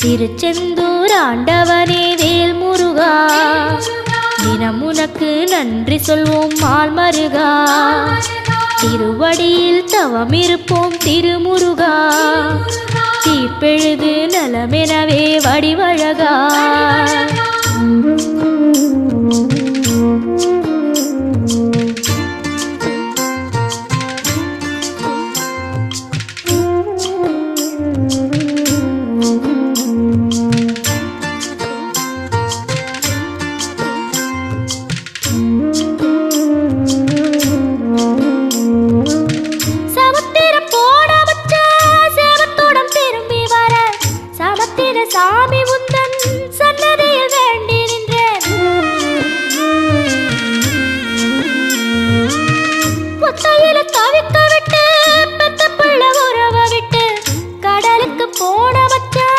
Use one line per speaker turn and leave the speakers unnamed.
திருச்செந்தூர் ஆண்டவனே வேல் முருகா, தினம் உனக்கு நன்றி சொல்வோம் மால் மருகா. திருவடியில் தவம் இருப்போம் திருமுருகா, தீப்பெழுது நலமெனவே வடிவழகா. சாமி உந்தன் சன்னதியில் வேண்டி நின்றேன். புத்தையில